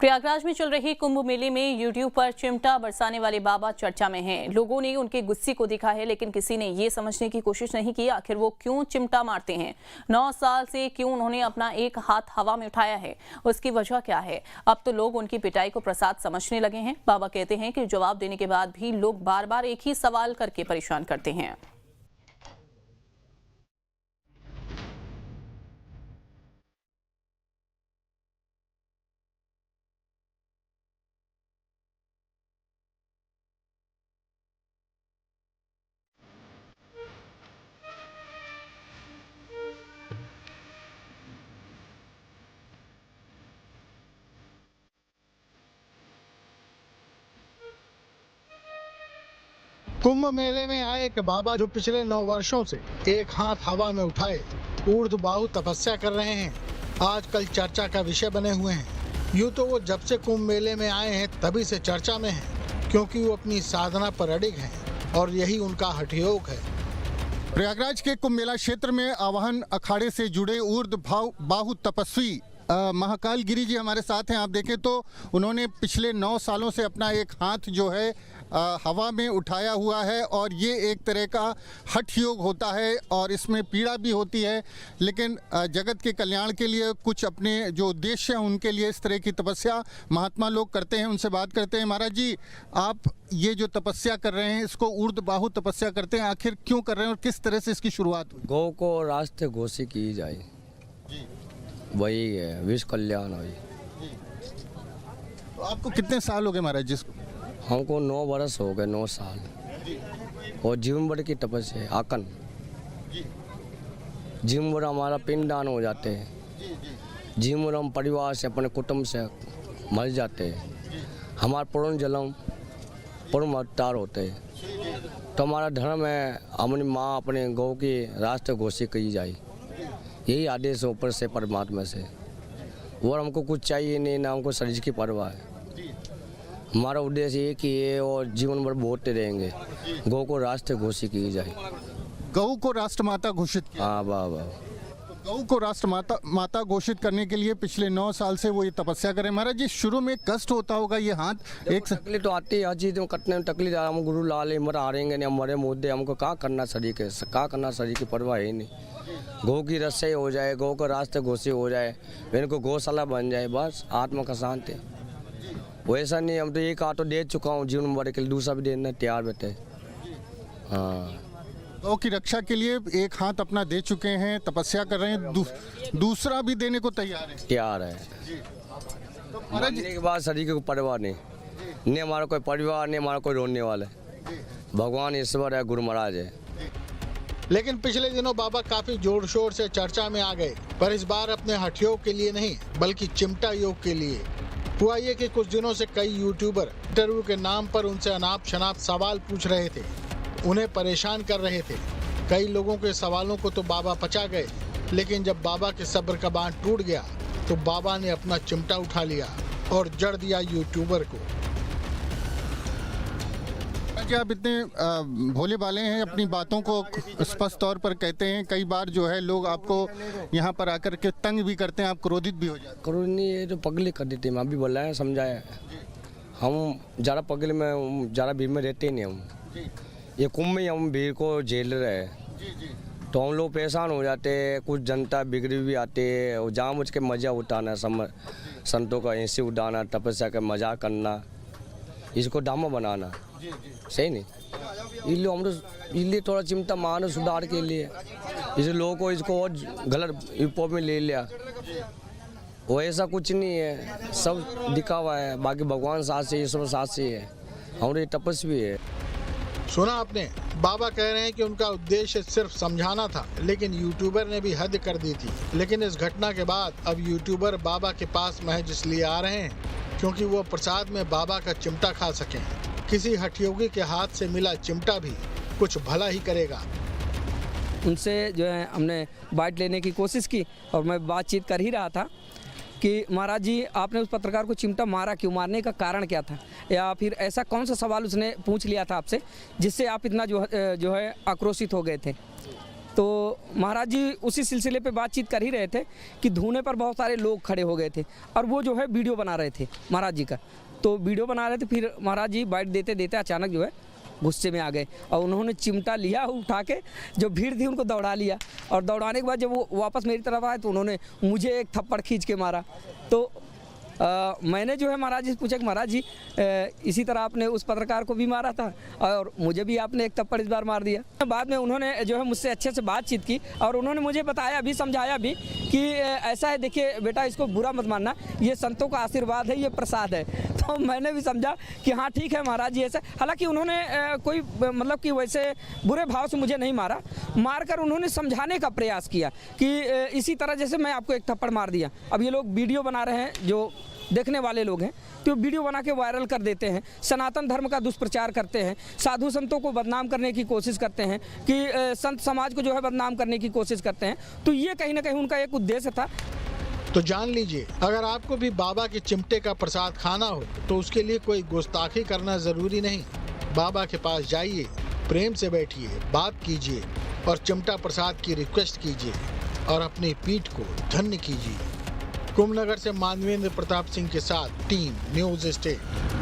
प्रयागराज में चल रही कुंभ मेले में यूट्यूब पर चिमटा बरसाने वाले बाबा चर्चा में हैं। लोगों ने उनके गुस्से को देखा है, लेकिन किसी ने ये समझने की कोशिश नहीं की आखिर वो क्यों चिमटा मारते हैं। 9 साल से क्यों उन्होंने अपना एक हाथ हवा में उठाया है, उसकी वजह क्या है। अब तो लोग उनकी पिटाई को प्रसाद समझने लगे हैं। बाबा कहते हैं कि जवाब देने के बाद भी लोग बार बार एक ही सवाल करके परेशान करते हैं। कुंभ मेले में आए एक बाबा जो पिछले 9 वर्षों से एक हाथ हवा में उठाए ऊर्ध्वबाहु तपस्या कर रहे हैं, आजकल चर्चा का विषय बने हुए हैं। यूं तो वो जब से कुंभ मेले में आए हैं तभी से चर्चा में हैं, क्योंकि वो अपनी साधना पर अडिग हैं और यही उनका हठयोग है। प्रयागराज के कुंभ मेला क्षेत्र में आवाहन अखाड़े से जुड़े ऊर्ध्वबाहु तपस्वी महाकाल गिरी जी हमारे साथ हैं। आप देखें तो उन्होंने पिछले 9 सालों से अपना एक हाथ जो है हवा में उठाया हुआ है और ये एक तरह का हठ योग होता है और इसमें पीड़ा भी होती है, लेकिन जगत के कल्याण के लिए कुछ अपने जो उद्देश्य हैं उनके लिए इस तरह की तपस्या महात्मा लोग करते हैं। उनसे बात करते हैं। महाराज जी, आप ये जो तपस्या कर रहे हैं इसको ऊर्ध्वबाहु तपस्या करते हैं, आखिर क्यों कर रहे हैं और किस तरह से इसकी शुरुआत हुई? गौ को रास्ते घोषित की जाए, वही है विश्व कल्याण है। तो आपको कितने साल हो गए महाराज जी? हमको 9 वर्ष हो गए, 9 साल। और जीवन भर की तपस्या है आकन। जीवन भर हमारा पिंडदान हो जाते हैं, जीवन भर हम परिवार से अपने कुटुंब से मर जाते हैं, हमारा पूर्ण जन्म पूर्ण अवतार होते हैं। तो हमारा धर्म है अपनी माँ अपने गौ की रास्ते घोषित की जाए, यही आदेश है ऊपर से परमात्मा से। और हमको कुछ चाहिए नहीं, ना हमको शरीर की परवाह है। हमारा उद्देश्य एक ही है और जीवन भर बोलते रहेंगे, गौ को राष्ट्र घोषित की जाए। गौ को राष्ट्र माता घोषित किया? हाँ वाह वाह। तो गौ को राष्ट्र माता घोषित करने के लिए पिछले 9 साल से वो ये तपस्या करें। महाराज जी, शुरू में कष्ट होता होगा ये हाथ एक तकलीफ तो आती है, हर चीज में कटने में तकलीफ। हम गुरु लाल मर हारेंगे नहीं, हमारे मुद्दे हमको क्या करना, शरीर के क्या करना, शरीर की परवाह है नहीं। गौ की रस्से हो जाए, गौ का रास्ते घोषित हो जाए, इनको गौशाला बन जाए, बस आत्मा का शांति। वैसा नहीं, हम तो एक हाथ तो दे चुका हूँ जीवन भर के लिए, दूसरा भी देना तैयार बैठे। हाँ, गौ की रक्षा के लिए एक हाथ अपना दे चुके हैं, तपस्या कर रहे हैं, दूसरा भी देने को तैयार है। तैयार है। तो महाराज जी के बाद शरीर की परवाह नहीं हमारा कोई परिवार नहीं, हमारा कोई रोने वाला है। भगवान ईश्वर है, गुरु महाराज है। लेकिन पिछले दिनों बाबा काफी जोर शोर से चर्चा में आ गए, पर इस बार अपने हठयोग के लिए नहीं बल्कि चिमटा योग के लिए। हुआ ये कि कुछ दिनों से कई यूट्यूबर इंटरव्यू के नाम पर उनसे अनाप शनाप सवाल पूछ रहे थे, उन्हें परेशान कर रहे थे। कई लोगों के सवालों को तो बाबा पचा गए, लेकिन जब बाबा के सब्र का बांध टूट गया तो बाबा ने अपना चिमटा उठा लिया और जड़ दिया यूट्यूबर को। आप इतने भोले भाले हैं, अपनी बातों को स्पष्ट तौर पर कहते हैं। कई बार जो है लोग आपको यहाँ पर आकर के तंग भी करते हैं, आप क्रोधित भी हो जाते हैं। क्रोध नहीं, ये तो पगले कर देते हैं। अभी बोला है, समझाया। हम ज़्यादा पगले में ज़्यादा भीड़ में रहते नहीं। हम ये कुंभ में हम भीड़ को झेल रहे हैं, तो हम लोग परेशान हो जाते हैं। कुछ जनता बिगड़ी भी आती है और जहाँ मुझ के मज़ा उठाना, संतों का ऐसे उड़ाना, तपस्या का मजाक करना, इसको ड्रामा बनाना सही नहीं। इसलिए हम इसलिए थोड़ा चिमटा मारना सुधार के लिए, इसे लोगों को इसको और गलत विपो में ले लिया। वो ऐसा कुछ नहीं है, सब दिखावा है। बाकी भगवान साथ से, ईश्वर साथ से है, हमारे तपस्वी है। सुना आपने, बाबा कह रहे हैं कि उनका उद्देश्य सिर्फ समझाना था, लेकिन यूट्यूबर ने भी हद कर दी थी। लेकिन इस घटना के बाद अब यूट्यूबर बाबा के पास महज इसलिए आ रहे हैं क्योंकि वो प्रसाद में बाबा का चिमटा खा सकें। किसी हठयोगी के हाथ से मिला चिमटा भी कुछ भला ही करेगा। उनसे जो है हमने बाइट लेने की कोशिश की और मैं बातचीत कर ही रहा था कि महाराज जी, आपने उस पत्रकार को चिमटा मारा क्यों, मारने का कारण क्या था, या फिर ऐसा कौन सा सवाल उसने पूछ लिया था आपसे जिससे आप इतना जो है आक्रोशित हो गए थे। तो महाराज जी उसी सिलसिले पे बातचीत कर ही रहे थे कि धूने पर बहुत सारे लोग खड़े हो गए थे और वो जो है वीडियो बना रहे थे महाराज जी का। तो वीडियो बना रहे थे, फिर महाराज जी बाइट देते देते अचानक जो है गुस्से में आ गए और उन्होंने चिमटा लिया, उठा के जो भीड़ थी उनको दौड़ा लिया और दौड़ाने के बाद जब वो वापस मेरी तरफ आए तो उन्होंने मुझे एक थप्पड़ खींच के मारा। तो मैंने जो है महाराज जी से पूछा कि महाराज जी इसी तरह आपने उस पत्रकार को भी मारा था और मुझे भी आपने एक थप्पड़ इस बार मार दिया। बाद में उन्होंने जो है मुझसे अच्छे से बातचीत की और उन्होंने मुझे बताया भी, समझाया भी कि ऐसा है, देखिए बेटा इसको बुरा मत मानना, ये संतों का आशीर्वाद है, ये प्रसाद है। तो मैंने भी समझा कि हाँ ठीक है महाराज जी ऐसा। हालांकि उन्होंने कोई मतलब कि वैसे बुरे भाव से मुझे नहीं मारा, मारकर उन्होंने समझाने का प्रयास किया कि इसी तरह जैसे मैं आपको एक थप्पड़ मार दिया। अब ये लोग वीडियो बना रहे हैं, जो देखने वाले लोग हैं तो वीडियो बना के वायरल कर देते हैं, सनातन धर्म का दुष्प्रचार करते हैं, साधु संतों को बदनाम करने की कोशिश करते हैं कि संत समाज को जो है बदनाम करने की कोशिश करते हैं। तो ये कहीं ना कहीं उनका एक उद्देश्य था। तो जान लीजिए, अगर आपको भी बाबा के चिमटे का प्रसाद खाना हो तो उसके लिए कोई गुस्ताखी करना जरूरी नहीं। बाबा के पास जाइए, प्रेम से बैठिए, बात कीजिए और चिमटा प्रसाद की रिक्वेस्ट कीजिए और अपनी पीठ को धन्य कीजिए। कुंभनगर से मानवेंद्र प्रताप सिंह के साथ टीम न्यूज़ स्टेट।